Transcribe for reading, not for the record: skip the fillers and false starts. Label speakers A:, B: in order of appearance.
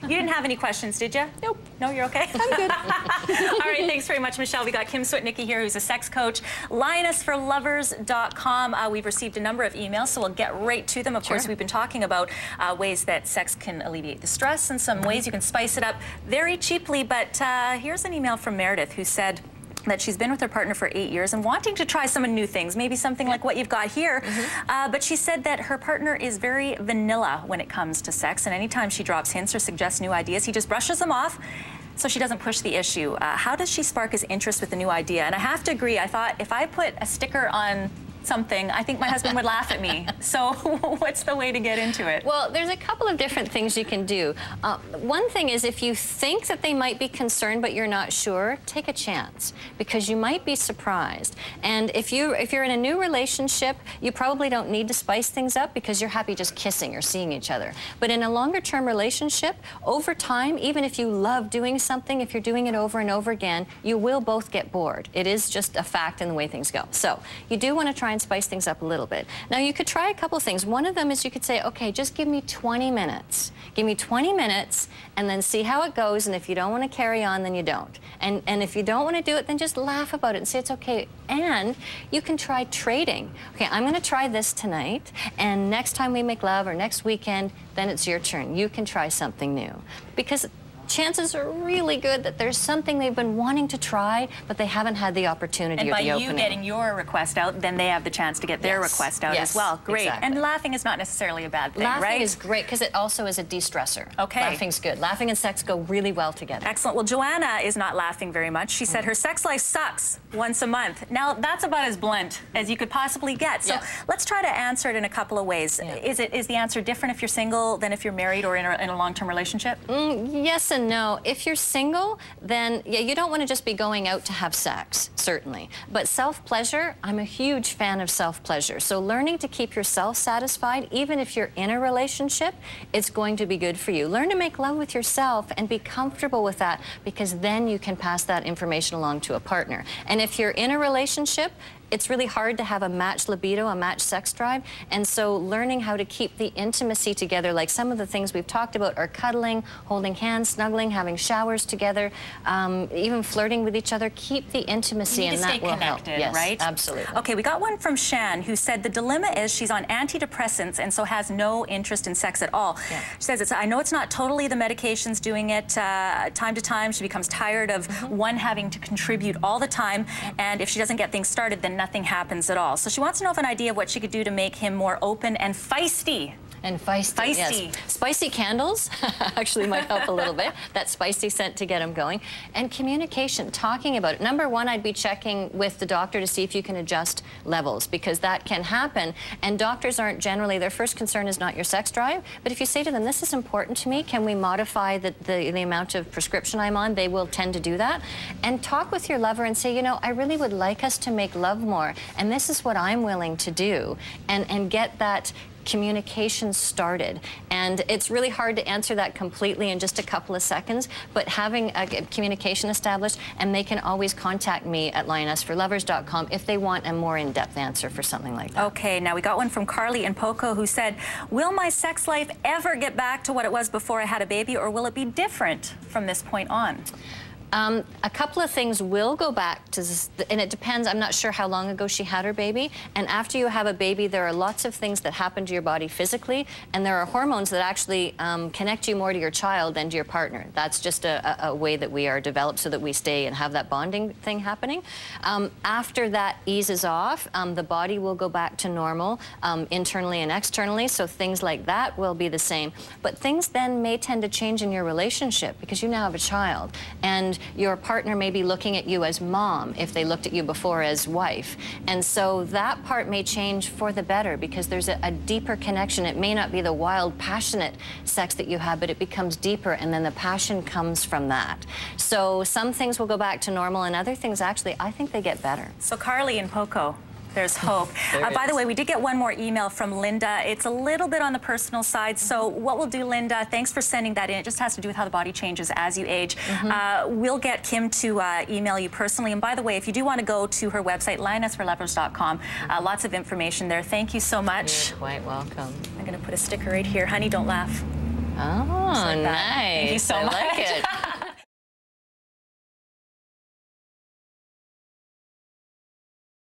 A: You didn't have any questions, did you?
B: Nope.
A: No, you're okay?
B: I'm good.
A: All right, thanks very much, Michelle. We got Kim Switnicki here, who's a sex coach. LionessForLovers.com. We've received a number of emails, so we'll get right to them. Of course, we've been talking about ways that sex can alleviate the stress and some ways you can spice it up very cheaply. But here's an email from Meredith, who said that she's been with her partner for 8 years and wanting to try some new things, maybe something like what you've got here. But she said that her partner is very vanilla when it comes to sex, and anytime she drops hints or suggests new ideas, he just brushes them off, so she doesn't push the issue. How does she spark his interest with a new idea? And I have to agree, I thought if I put a sticker on something, I think my husband would laugh at me. So what's the way to get into it?
B: Well, there's a couple of different things you can do. One thing is, if you think that they might be concerned but you're not sure, take a chance, because you might be surprised. And if you're in a new relationship, you probably don't need to spice things up because you're happy just kissing or seeing each other. But in a longer-term relationship, over time, even if you love doing something, if you're doing it over and over again, you will both get bored. It is just a fact in the way things go. So you do want to try and spice things up a little bit. Now, you could try a couple things. One of them is you could say, okay, just give me 20 minutes. Give me 20 minutes and then see how it goes, and if you don't want to carry on, then you don't. And if you don't want to do it, then just laugh about it and say it's okay. And you can try trading. Okay, I'm going to try this tonight, and next time we make love or next weekend, then it's your turn. You can try something new. Because chances are really good that there's something they've been wanting to try, but they haven't had the opportunity or the opening.
A: And by you getting your request out, then they have the chance to get their request out as well. Great.
B: Exactly.
A: And laughing is not necessarily a bad thing, right?
B: Laughing is great because it also is a de-stressor.
A: Okay.
B: Laughing's good. Laughing and sex go really well together.
A: Excellent. Well, Joanna is not laughing very much. She said her sex life sucks once a month. Now, that's about as blunt as you could possibly get. So let's try to answer it in a couple of ways. Is the answer different if you're single than if you're married or in a long-term relationship?
B: Yes and no. If you're single, then you don't want to just be going out to have sex, certainly. But self-pleasure, I'm a huge fan of self-pleasure. So learning to keep yourself satisfied, even if you're in a relationship, it's going to be good for you. Learn to make love with yourself and be comfortable with that, because then you can pass that information along to a partner. And if you're in a relationship, it's really hard to have a matched libido, a matched sex drive, and so learning how to keep the intimacy together, like some of the things we've talked about are cuddling, holding hands, snuggling, having showers together, even flirting with each other. Keep the intimacy, and that will help. Yes,
A: right?
B: Absolutely.
A: Okay, we got one from Shan, who said the dilemma is she's on antidepressants and so has no interest in sex at all. She says, I know it's not totally the medications doing it. Time to time, she becomes tired of one having to contribute all the time, and if she doesn't get things started, then nothing happens at all. So she wants to know of an idea of what she could do to make him more open and feisty.
B: And feisty, yes. Spicy candles actually might help a little bit. That spicy scent to get them going. And communication, talking about it. Number one, I'd be checking with the doctor to see if you can adjust levels, because that can happen. And doctors aren't generally, their first concern is not your sex drive. But if you say to them, this is important to me, can we modify the amount of prescription I'm on? They will tend to do that. And talk with your lover and say, you know, I really would like us to make love more, and this is what I'm willing to do. And get that communication started. And it's really hard to answer that completely in just a couple of seconds, but having a communication established, and they can always contact me at LionessForLovers.com if they want a more in-depth answer for something like that.
A: Okay, now we got one from Carly in Poco, who said, will my sex life ever get back to what it was before I had a baby, or will it be different from this point on?
B: A couple of things will go back to this, and it depends. I'm not sure how long ago she had her baby. And after you have a baby, there are lots of things that happen to your body physically, and there are hormones that actually connect you more to your child than to your partner. That's just a way that we are developed so that we stay and have that bonding thing happening. After that eases off, the body will go back to normal internally and externally, so things like that will be the same. But things then may tend to change in your relationship because you now have a child, and your partner may be looking at you as mom if they looked at you before as wife. And so that part may change for the better because there's a deeper connection. It may not be the wild, passionate sex that you have, but it becomes deeper, and then the passion comes from that. So some things will go back to normal, and other things, actually, I think they get better.
A: So Carly in Poco, there's hope. By the way, we did get one more email from Linda. It's a little bit on the personal side. So what we'll do, Linda, thanks for sending that in. It just has to do with how the body changes as you age. We'll get Kim to email you personally. And by the way, if you do want to go to her website, LionessForLovers.com, lots of information there. Thank you so much.
B: You're quite welcome.
A: I'm going to put a sticker right here. Honey, don't laugh.
B: Oh,
A: like
B: nice.
A: Thank you so
B: I
A: much.
B: like